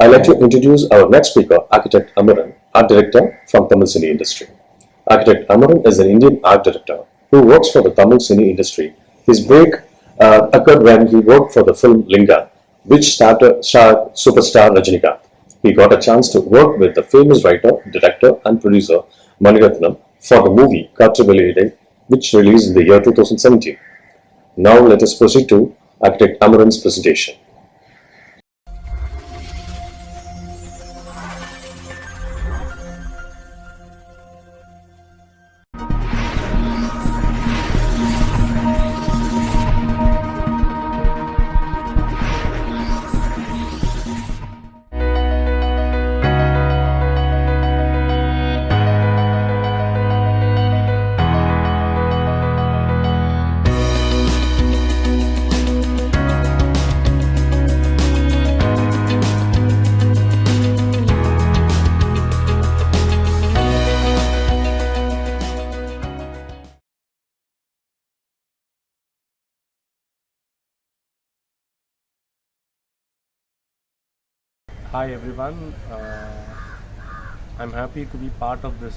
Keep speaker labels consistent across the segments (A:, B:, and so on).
A: I'd like to introduce our next speaker, architect Amaran, art director from Tamil cine industry. Architect Amaran is an Indian art director who works for the Tamil cine industry. His break occurred when he worked for the film Linga, which starred superstar Rajinikanth. He got a chance to work with the famous writer, director, and producer Maniratnam for the movie Kaatru, which released in the year 2017. Now let us proceed to Architect Amaran's presentation.
B: Hi everyone, I'm happy to be part of this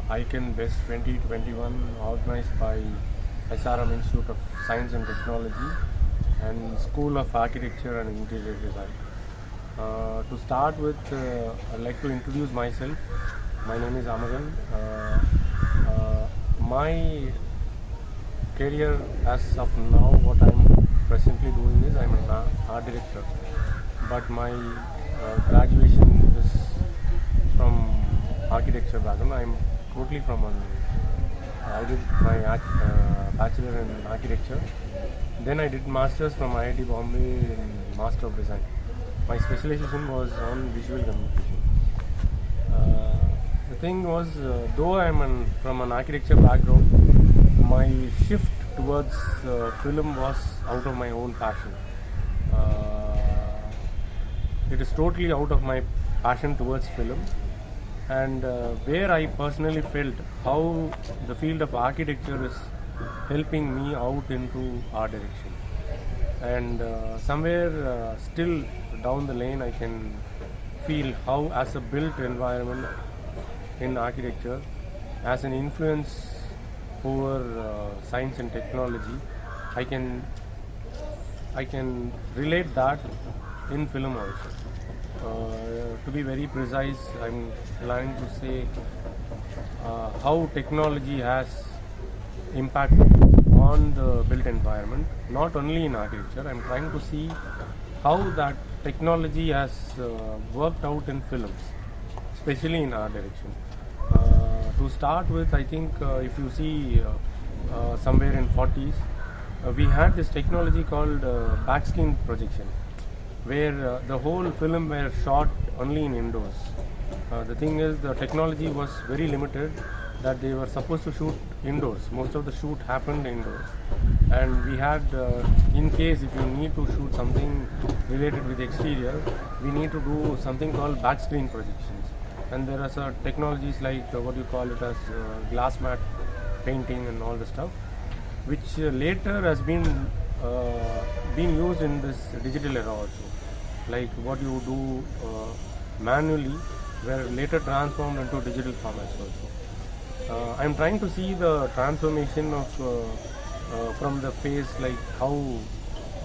B: ICANN Best 2021 organized by SRM Institute of Science and Technology and School of Architecture and Interior Design. To start with, I'd like to introduce myself. My name is Amaran. My career as of now, what I'm presently doing is I'm an art director, but my graduation is from architecture background. I'm totally from I did my bachelor in architecture. Then I did masters from IIT Bombay in Master of Design. My specialization was on visual communication. The thing was, though I'm from an architecture background, my shift towards film was out of my own passion. It is totally out of my passion towards film, and where I personally felt how the field of architecture is helping me out into art direction. And somewhere still down the lane I can feel how as a built environment in architecture, as an influence over science and technology, I can relate that in film also. To be very precise, I'm planning to say how technology has impacted on the built environment, not only in architecture. I'm trying to see how that technology has worked out in films, especially in art direction. To start with, I think if you see somewhere in 40s, we had this technology called backscreen projection, where the whole film were shot only in indoors. The thing is, the technology was very limited, that they were supposed to shoot indoors. Most of the shoot happened indoors, and we had, in case if you need to shoot something related with exterior, we need to do something called backscreen projections. And there are some technologies like what you call it as glass mat painting and all the stuff, which later has been used in this digital era also. Like what you do manually were later transformed into digital formats also. I'm trying to see the transformation of from the phase, like how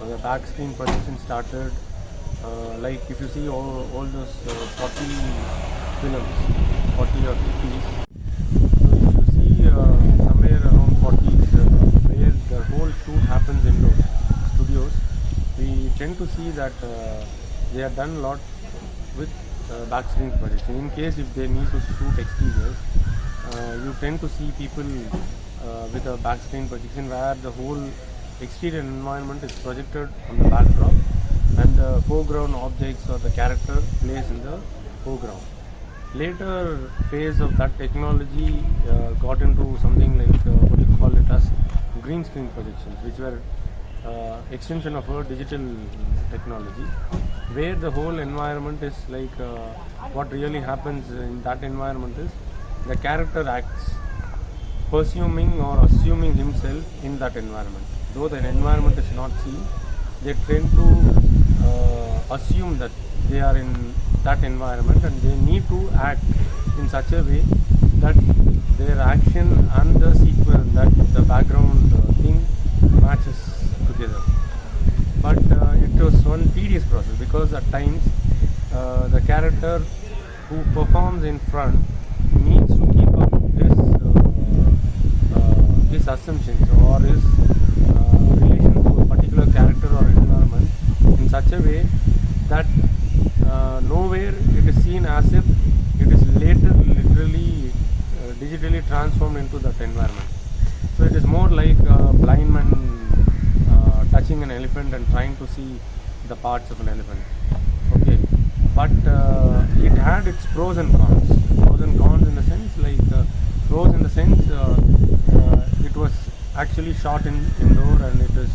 B: the back screen projection started. Like if you see all those 40 films, 40 or 50s, so if you see somewhere around 40s where the whole shoot happens indoors studios, we tend to see that they are done a lot with backscreen projection. In case if they need to shoot exteriors, you tend to see people with a backscreen projection where the whole exterior environment is projected on the backdrop, and the foreground objects or the character plays in the foreground. Later phase of that technology got into something like what you call it as green screen projections, which were extension of a digital technology, where the whole environment is like what really happens in that environment is the character acts presuming or assuming himself in that environment. Though the environment is not seen, they tend to assume that they are in that environment, and they need to act in such a way that their action and the sequence, that the background thing matches together. But it was one tedious process, because at times the character who performs in front needs to keep up his assumptions or his relation to a particular character or environment in such a way that nowhere it is seen as if it is later literally digitally transformed into that environment. So it is more like a blind man touching an elephant and trying to see the parts of an elephant. Okay, but it had its pros and cons. Pros and cons in the sense, like pros in the sense it was actually shot indoor, and it is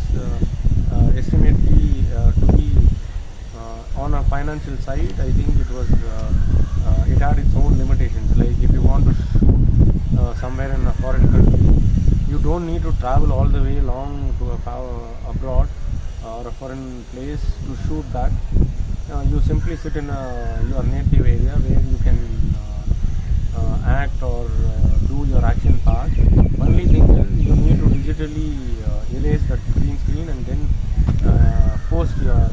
B: estimatedly to be on a financial side. I think it was it had its own limitations. Like if you want to shoot somewhere in a foreign country, you don't need to travel all the way long to abroad or a foreign place to shoot that. You simply sit in your native area where you can act or do your action part. Only thing is you need to digitally erase that green screen and then post your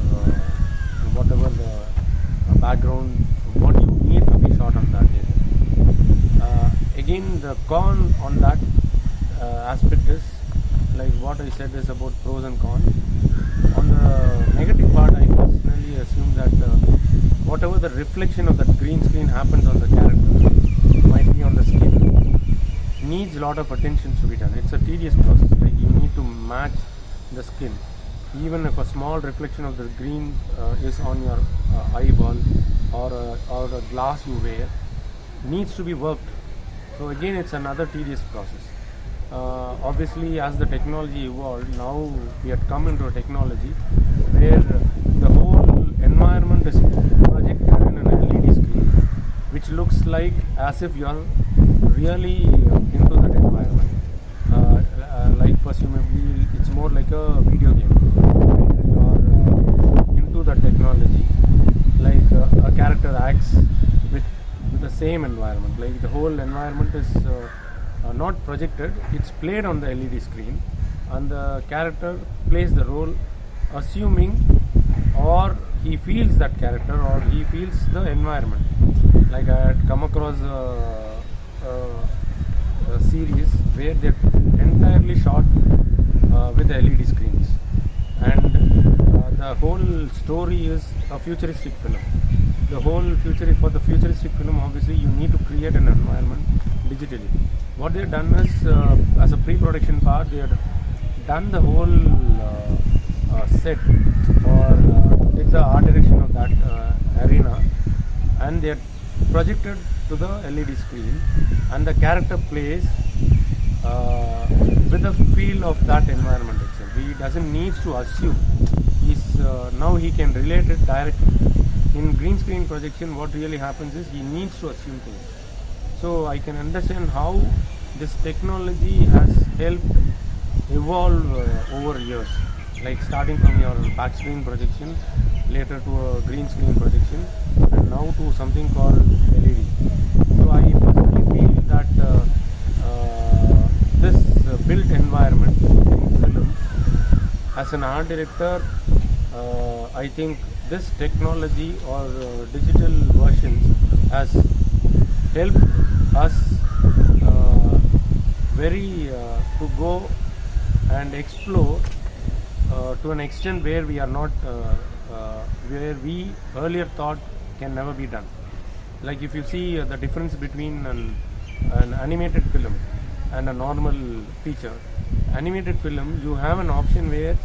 B: whatever the background, what you need to be shot on that day. Again, the con on that aspect is, like what I said, is about pros and cons. On the negative part, I personally assume that whatever the reflection of that green screen happens on the character, might be on the skin, needs a lot of attention to be done. It's a tedious process. Like you need to match the skin. Even if a small reflection of the green is on your eyeball or a glass you wear, needs to be worked. So again, it's another tedious process. Obviously, as the technology evolved, now we had come into a technology where the whole environment is projected in an LED screen, which looks like as if you are really into that environment. Like presumably, it's more like a video game where you are into the technology. Like a character acts with the same environment. Like the whole environment is not projected, it's played on the LED screen, and the character plays the role assuming, or he feels that character, or he feels the environment. Like I had come across a series where they're entirely shot with LED screens, and the whole story is a futuristic film. The whole for the futuristic film, obviously you need to create an environment digitally. What they have done is, as a pre-production part, they had done the whole set, or did the art direction of that arena, and they had projected to the LED screen, and the character plays with the feel of that environment itself. He doesn't need to assume. Now he can relate it directly. In green screen projection, what really happens is he needs to assume things. So I can understand how this technology has helped evolve over years, like starting from your back screen projection, later to a green screen projection, and now to something called LED. So I personally feel that this built environment in film, as an art director, I think this technology or digital versions has helped us to go and explore to an extent where we are not where we earlier thought can never be done. Like if you see the difference between an animated film and a normal feature. Animated film, you have an option where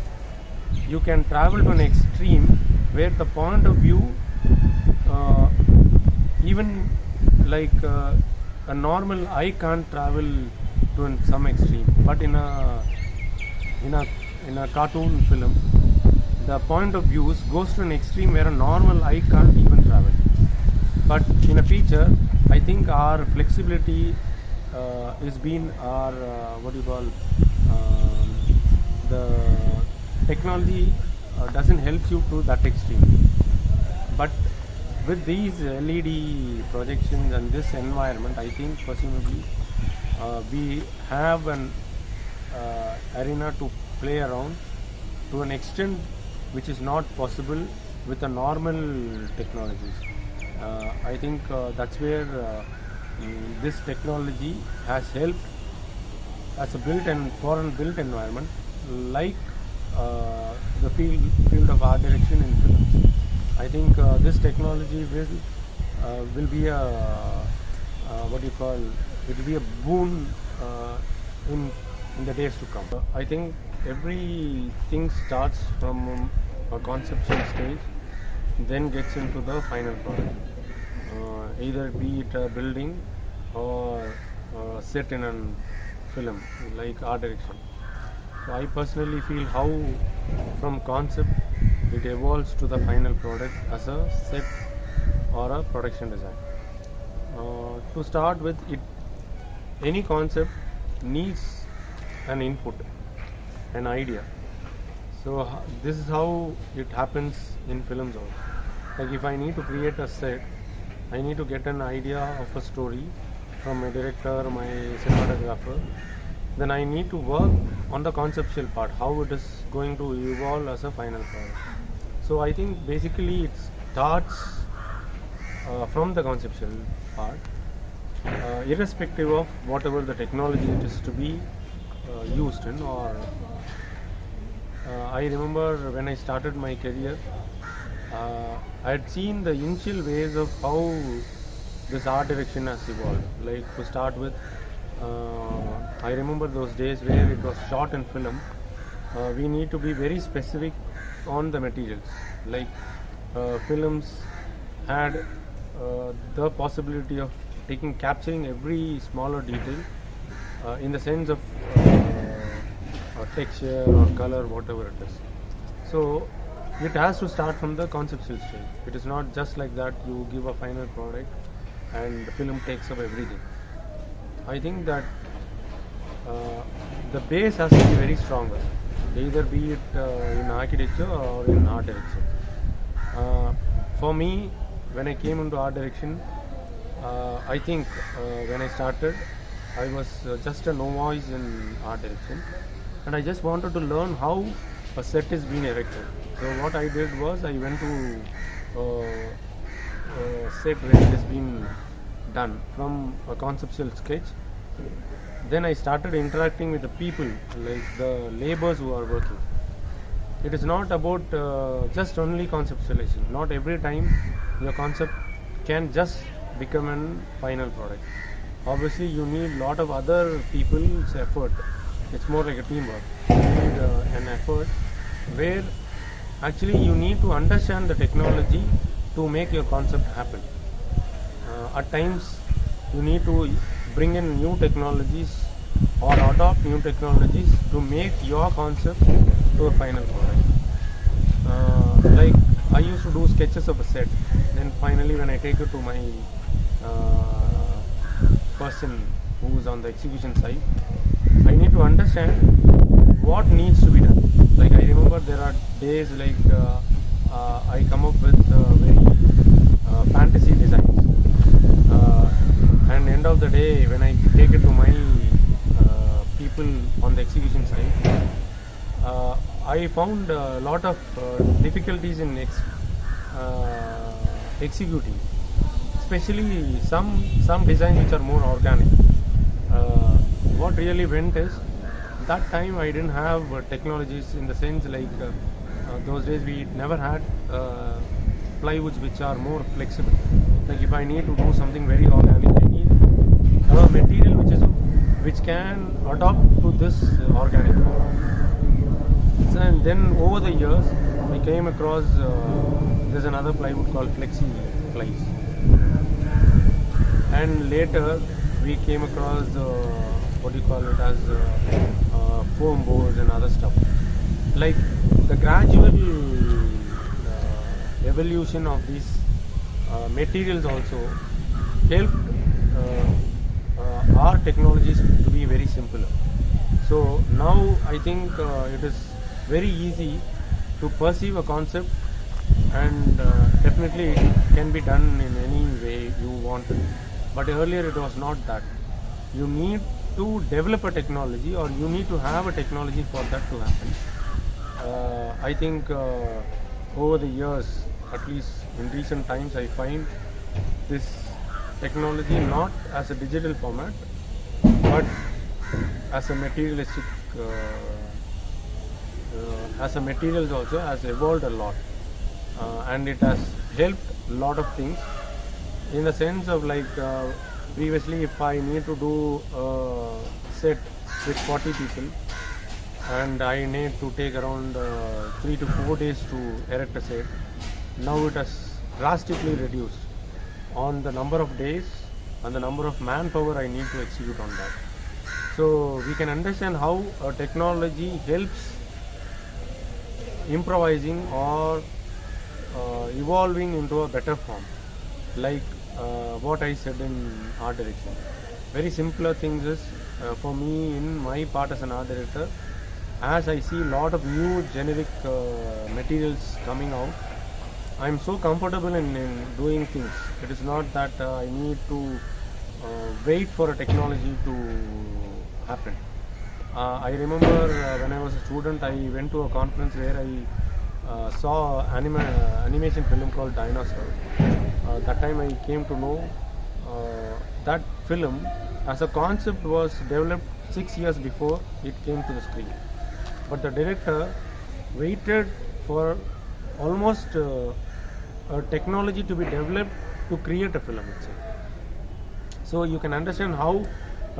B: you can travel to an extreme where the point of view even like a normal eye can't travel to some extreme, but in a cartoon film, the point of views goes to an extreme where a normal eye can't even travel. But in a feature, I think our flexibility is been our the technology doesn't help you to that extreme. But with these LED projections and this environment, I think presumably we have an arena to play around to an extent which is not possible with the normal technologies. I think that's where this technology has helped as a built and foreign built environment, like the field of art direction in films. I think this technology will be a what do you call, it will be a boon in the days to come. I think everything starts from a conceptual stage, then gets into the final product. Either be it a building or set in a film like art direction. So I personally feel how from concept it evolves to the final product as a set or a production design. To start with, any concept needs an input, an idea. So this is how it happens in films also. Like if I need to create a set, I need to get an idea of a story from my director, my cinematographer. Then I need to work on the conceptual part, how it is going to evolve as a final product. So I think basically it starts from the conceptual part, irrespective of whatever the technology it is to be used in. Or I remember when I started my career, I had seen the initial ways of how this art direction has evolved. Like to start with, I remember those days where it was shot in film. We need to be very specific on the materials. Like films had the possibility of capturing every smaller detail in the sense of texture or color, whatever it is. So it has to start from the conceptual stage. It is not just like that you give a final product and the film takes up everything. I think that the base has to be very stronger, either be it in architecture or in art direction. For me, when I came into art direction, I think when I started, I was just a novice in art direction, and I just wanted to learn how a set is being erected. So what I did was I went to set where it is being done from a conceptual sketch. Then I started interacting with the people, like the laborers who are working. It is not about just only conceptualization. Not every time your concept can just become a final product. Obviously, you need a lot of other people's effort. It's more like a teamwork. You need an effort where actually you need to understand the technology to make your concept happen. At times, you need to bring in new technologies or adopt new technologies to make your concept to a final product. Like I used to do sketches of a set, then finally when I take it to my person who is on the execution side, I need to understand what needs to be done. Like I remember there are days like I come up with very fantasy designs, and end of the day when I take it to my people on the execution side, I found a lot of difficulties in executing, especially some designs which are more organic. What really went is, that time I didn't have technologies in the sense like those days we never had plywoods which are more flexible. Like if I need to do something very organic, I need a material which can adapt to this organic form. So, and then over the years I came across there's another plywood called flexi plies, and later we came across what do you call it as foam boards and other stuff. Like the gradual evolution of these materials also helped our technologies to be very simpler. So now I think it is very easy to perceive a concept and definitely it can be done in any way you want it. But earlier it was not that. You need to develop a technology, or you need to have a technology for that to happen. I think over the years, at least in recent times, I find this technology not as a digital format, but as a materialistic, as a materials also has evolved a lot, and it has helped a lot of things, in the sense of like previously if I need to do a set with 40 people and I need to take around 3 to 4 days to erect a set, now it has drastically reduced on the number of days and the number of manpower I need to execute on that. So we can understand how technology helps improvising or evolving into a better form, like what I said in art direction. Very simpler things is for me in my part as an art director, as I see a lot of new generic materials coming out, I am so comfortable in doing things. It is not that I need to wait for a technology to happen. I remember when I was a student, I went to a conference where I saw animation film called Dinosaur. That time I came to know that film as a concept was developed 6 years before it came to the screen. But the director waited for almost a technology to be developed to create a film itself. So you can understand how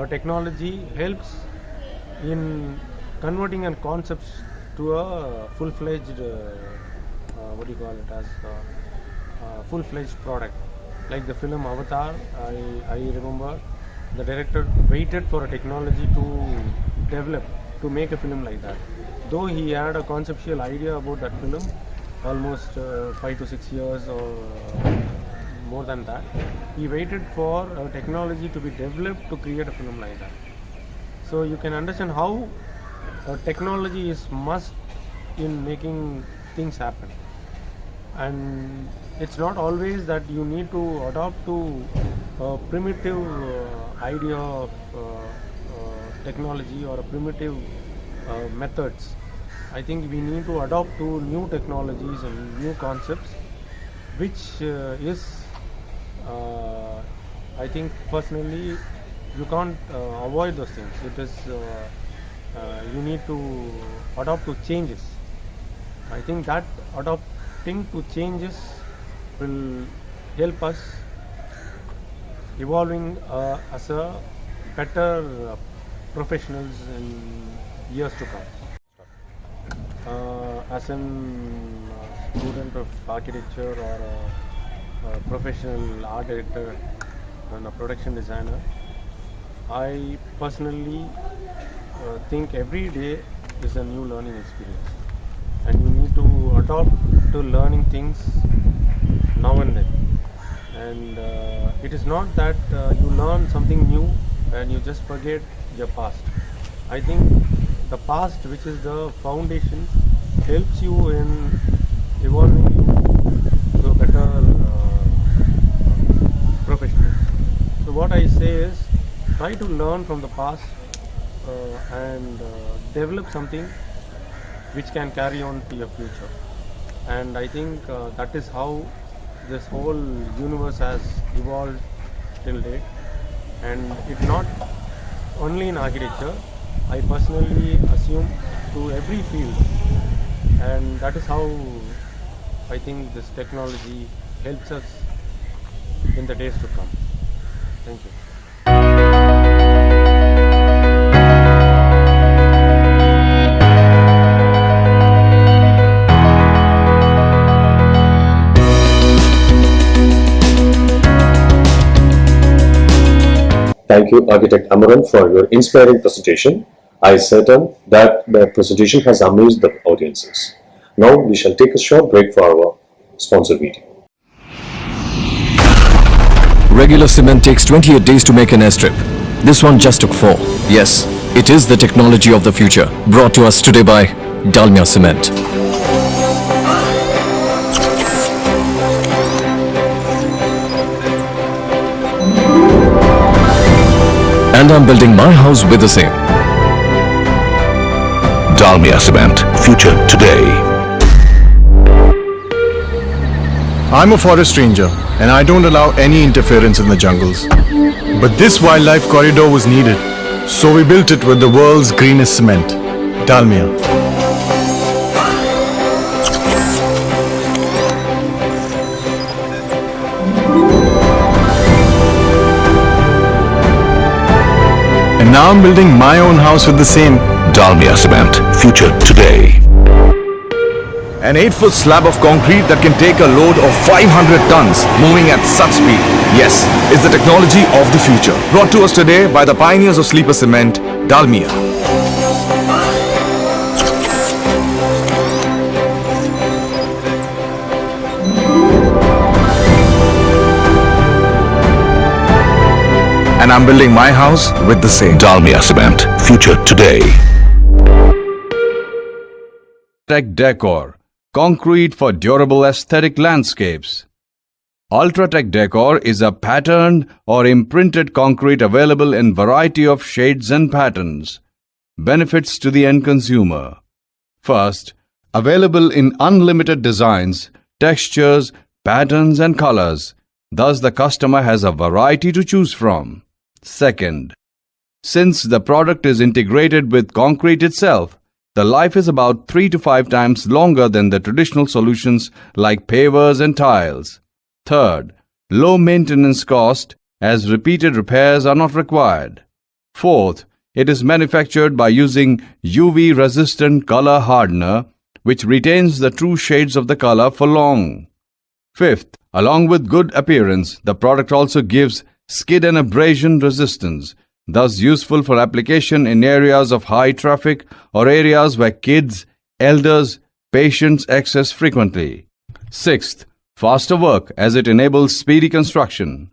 B: technology helps in converting a concept to a full-fledged what do you call it as full-fledged product. Like the film Avatar, I remember the director waited for a technology to develop to make a film like that. Though he had a conceptual idea about that film almost 5 to 6 years or more than that, he waited for a technology to be developed to create a film like that. So you can understand how technology is must in making things happen, and it's not always that you need to adopt to a primitive idea of technology or a primitive methods. I think we need to adopt to new technologies and new concepts, which is I think personally you can't avoid those things. It is you need to adopt to changes. I think that adopting to changes will help us evolving as a better professionals in years to come. As a student of architecture or a professional art director and a production designer, I personally think every day is a new learning experience, and you need to adopt to learning things now and then. And it is not that you learn something new and you just forget your past. I think the past, which is the foundation, helps you in evolving you to a better professional. So what I say is, try to learn from the past and develop something which can carry on to your future. And I think that is how this whole universe has evolved till date. And it's not only in architecture, I personally assume to every field, and that is how I think this technology helps us in the days to come. Thank you.
A: Thank you, Architect Amaran, for your inspiring presentation. I am certain that the presentation has amazed the audiences. Now we shall take a short break for our sponsor meeting.
C: Regular cement takes 28 days to make an airstrip. This one just took 4. Yes, it is the technology of the future, brought to us today by Dalmia Cement. and I'm building my house with the same.
D: Dalmia Cement. Future today.
E: I'm a forest ranger and I don't allow any interference in the jungles. But this wildlife corridor was needed, so we built it with the world's greenest cement, Dalmia. And now I'm building my own house with the same.
D: Dalmia Cement. Future today.
F: An 8-foot slab of concrete that can take a load of 500 tons, moving at such speed. Yes, it's the technology of the future. Brought to us today by the pioneers of sleeper cement, Dalmia. And I'm building my house with the same.
D: Dalmia Cement. Future today.
G: Tech Decor. Concrete for durable aesthetic landscapes. Ultratech Decor is a patterned or imprinted concrete available in variety of shades and patterns. Benefits to the end consumer. First, available in unlimited designs, textures, patterns and colors. Thus the customer has a variety to choose from. Second, since the product is integrated with concrete itself, the life is about 3 to 5 times longer than the traditional solutions like pavers and tiles. Third, low maintenance cost as repeated repairs are not required. Fourth, it is manufactured by using UV-resistant color hardener which retains the true shades of the color for long. Fifth, along with good appearance, the product also gives skid and abrasion resistance, thus useful for application in areas of high traffic or areas where kids, elders, patients access frequently. Sixth, faster work as it enables speedy construction.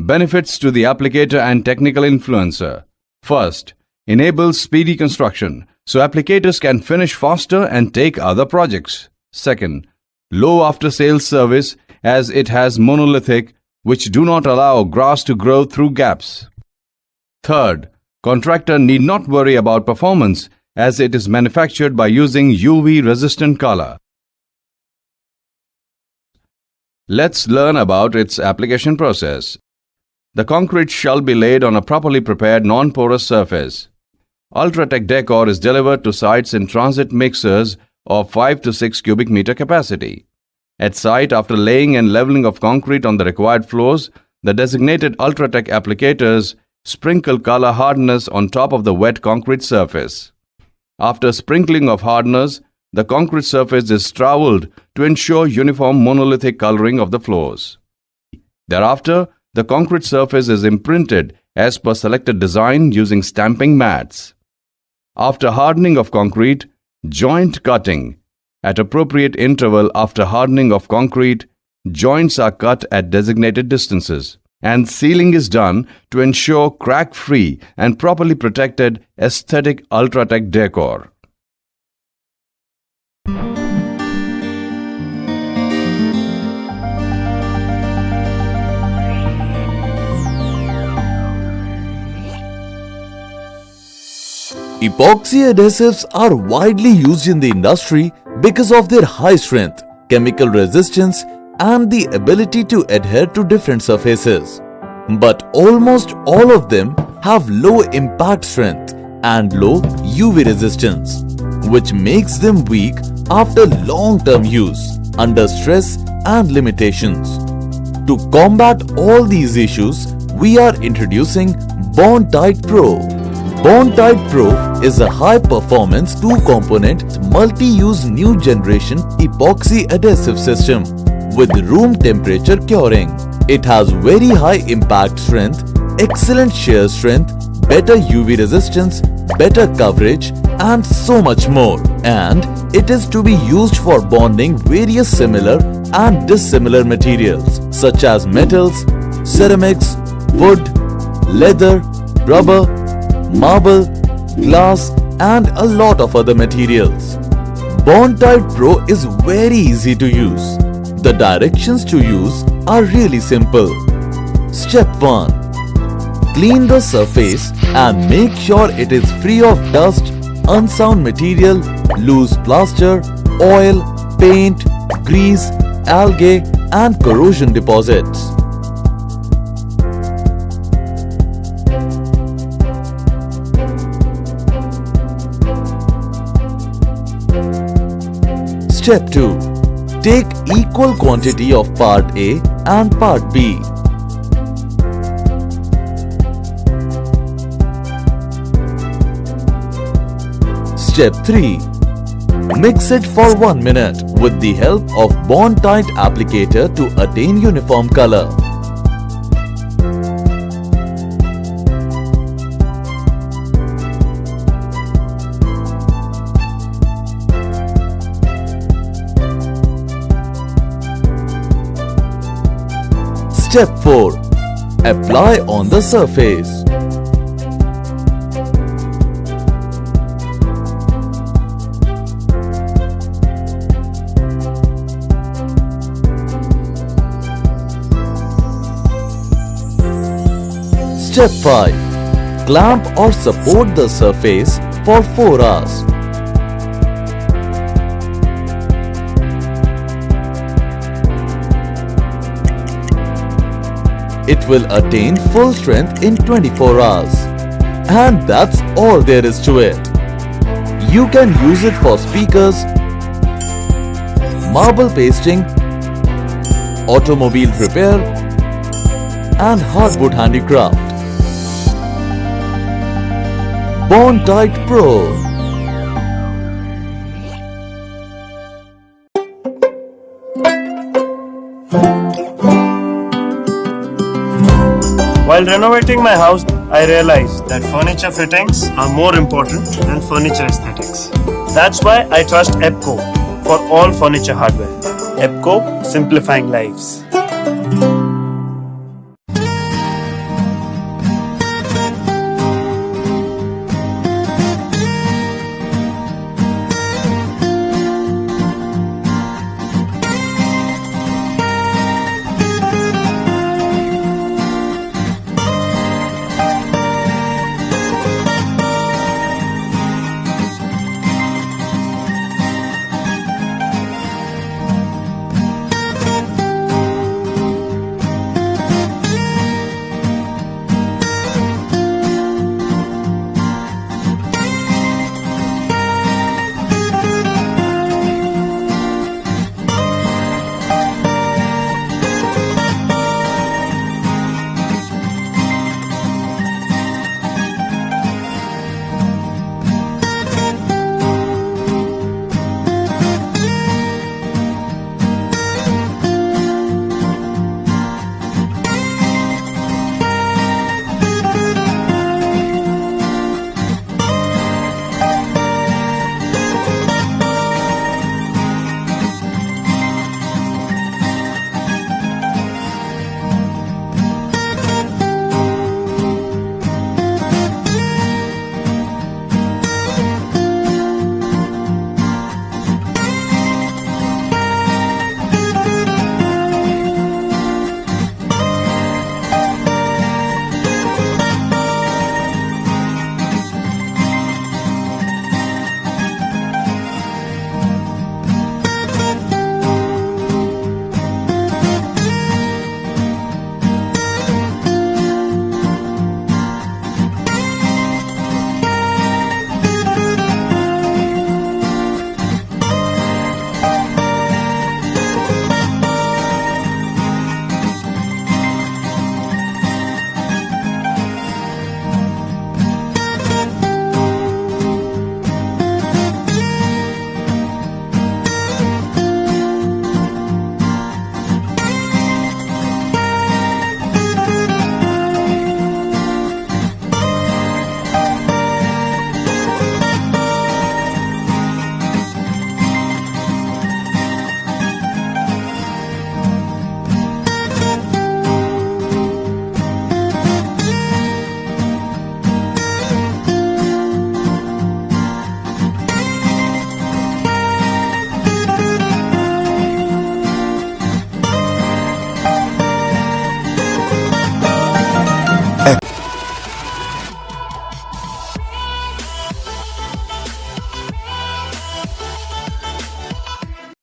G: Benefits to the applicator and technical influencer. First, enables speedy construction, so applicators can finish faster and take other projects. Second, low after-sales service as it has monolithic, which do not allow grass to grow through gaps. Third, contractor need not worry about performance as it is manufactured by using UV-resistant color. Let's learn about its application process. The concrete shall be laid on a properly prepared non-porous surface. Ultratech Decor is delivered to sites in transit mixers of 5 to 6 cubic meter capacity. At site, after laying and leveling of concrete on the required floors, the designated Ultratech applicators sprinkle color hardeners on top of the wet concrete surface. After sprinkling of hardeners, the concrete surface is troweled to ensure uniform monolithic coloring of the floors. Thereafter, the concrete surface is imprinted as per selected design using stamping mats. After hardening of concrete, joint cutting. At appropriate interval after hardening of concrete, joints are cut at designated distances, and sealing is done to ensure crack-free and properly protected aesthetic Ultratech decor.
H: Epoxy adhesives are widely used in the industry because of their high strength, chemical resistance, and the ability to adhere to different surfaces. But almost all of them have low impact strength and low UV resistance, which makes them weak after long-term use, under stress and limitations. To combat all these issues, we are introducing Bond-Tight Pro. Bond-Tight Pro is a high-performance 2-component multi-use new generation epoxy adhesive system with room temperature curing. It has very high impact strength, excellent shear strength, better UV resistance, better coverage, and so much more. And it is to be used for bonding various similar and dissimilar materials such as metals, ceramics, wood, leather, rubber, marble, glass, and a lot of other materials. Bond-Tight Pro is very easy to use. The directions to use are really simple. Step 1. Clean the surface and make sure it is free of dust, unsound material, loose plaster, oil, paint, grease, algae and corrosion deposits. Step 2. Take equal quantity of part A and part B. Step 3. Mix it for 1 minute with the help of bond-tight applicator to attain uniform color. Step 4. Apply on the surface. Step 5. Clamp or support the surface for 4 hours. It will attain full strength in 24 hours. And that's all there is to it. You can use it for speakers, marble pasting, automobile repair, and hardwood handicraft. Bond-Tight Pro.
I: While renovating my house, I realized that furniture fittings are more important than furniture aesthetics. That's why I trust EPCO for all furniture hardware. EPCO, simplifying lives.